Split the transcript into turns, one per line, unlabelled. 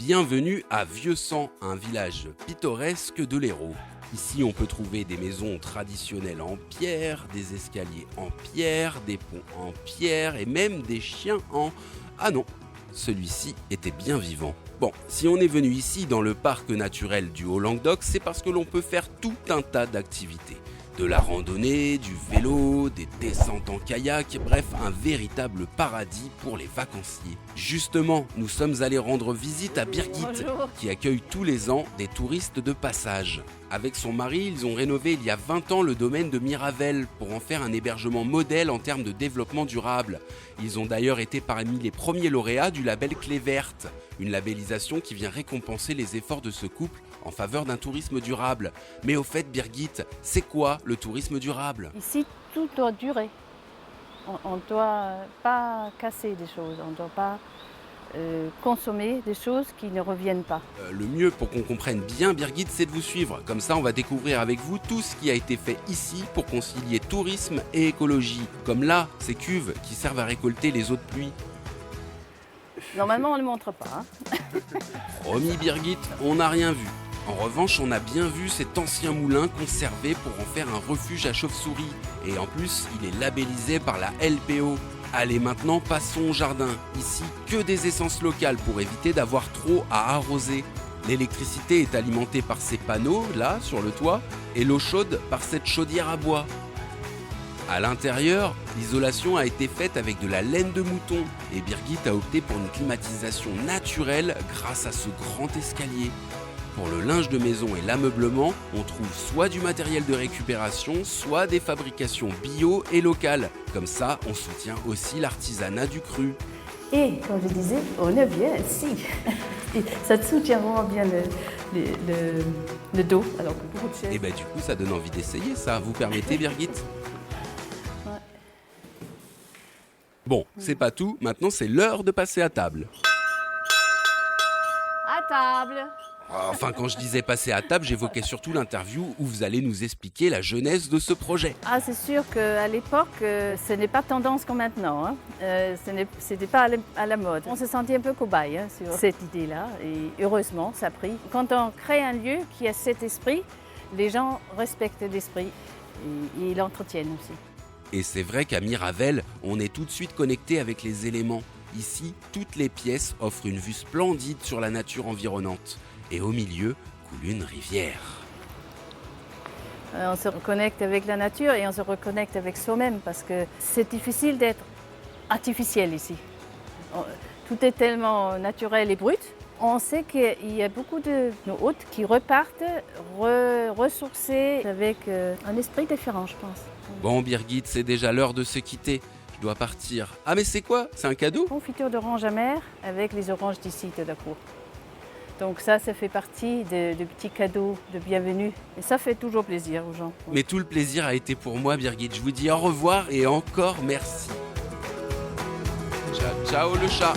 Bienvenue à Vieux-Sang, un village pittoresque de l'Hérault. Ici, on peut trouver des maisons traditionnelles en pierre, des escaliers en pierre, des ponts en pierre et même des chiens en... Ah non, celui-ci était bien vivant. Bon, si on est venu ici dans le parc naturel du Haut-Languedoc, c'est parce que l'on peut faire tout un tas d'activités. De la randonnée, du vélo, des descentes en kayak, bref, un véritable paradis pour les vacanciers. Justement, nous sommes allés rendre visite à Birgit, qui accueille tous les ans des touristes de passage. Avec son mari, ils ont rénové il y a 20 ans le domaine de Miravel pour en faire un hébergement modèle en termes de développement durable. Ils ont d'ailleurs été parmi les premiers lauréats du label Clé Verte, une labellisation qui vient récompenser les efforts de ce couple en faveur d'un tourisme durable. Mais au fait, Birgit, c'est quoi le tourisme durable ?
Ici, tout doit durer. On ne doit pas casser des choses, on ne doit pas consommer des choses qui ne reviennent pas.
Le mieux pour qu'on comprenne bien, Birgit, c'est de vous suivre. Comme ça, on va découvrir avec vous tout ce qui a été fait ici pour concilier tourisme et écologie. Comme là, ces cuves qui servent à récolter les eaux de pluie.
Normalement, on ne le montre pas.
Promis, Birgit, on n'a rien vu. En revanche, on a bien vu cet ancien moulin conservé pour en faire un refuge à chauves-souris. Et en plus, il est labellisé par la LPO. Allez, maintenant, passons au jardin. Ici, que des essences locales pour éviter d'avoir trop à arroser. L'électricité est alimentée par ces panneaux, là, sur le toit, et l'eau chaude par cette chaudière à bois. À l'intérieur, l'isolation a été faite avec de la laine de mouton et Birgit a opté pour une climatisation naturelle grâce à ce grand escalier. Pour le linge de maison et l'ameublement, on trouve soit du matériel de récupération, soit des fabrications bio et locales. Comme ça, on soutient aussi l'artisanat du cru.
Et comme je disais, on est bien ici. Ça soutient vraiment bien le dos. Alors que beaucoup de chaises...
Et du coup, ça donne envie d'essayer ça. Vous permettez, Birgit ? Bon, c'est pas tout. Maintenant, c'est l'heure de passer à table.
À table.
Enfin, quand je disais passer à table, j'évoquais surtout l'interview où vous allez nous expliquer la genèse de ce projet.
Ah, c'est sûr qu'à l'époque, ce n'est pas tendance comme maintenant. Hein. C'était pas à la mode. On se sentait un peu cobaye sur cette idée-là et heureusement, ça a pris. Quand on crée un lieu qui a cet esprit, les gens respectent l'esprit et l'entretiennent aussi.
Et c'est vrai qu'à Miravel, on est tout de suite connecté avec les éléments. Ici, toutes les pièces offrent une vue splendide sur la nature environnante. Et au milieu, coule une rivière.
On se reconnecte avec la nature et on se reconnecte avec soi-même parce que c'est difficile d'être artificiel ici. Tout est tellement naturel et brut. On sait qu'il y a beaucoup de nos hôtes qui repartent ressourcés avec un esprit différent, je pense.
Bon, Birgit, c'est déjà l'heure de se quitter. Je dois partir. Ah, mais c'est quoi ? C'est un cadeau ?
Confiture d'orange amère avec les oranges d'ici de la cour. Donc ça fait partie de petits cadeaux de bienvenue. Et ça fait toujours plaisir aux gens.
Mais tout le plaisir a été pour moi, Birgit. Je vous dis au revoir et encore merci. Ciao, ciao le chat.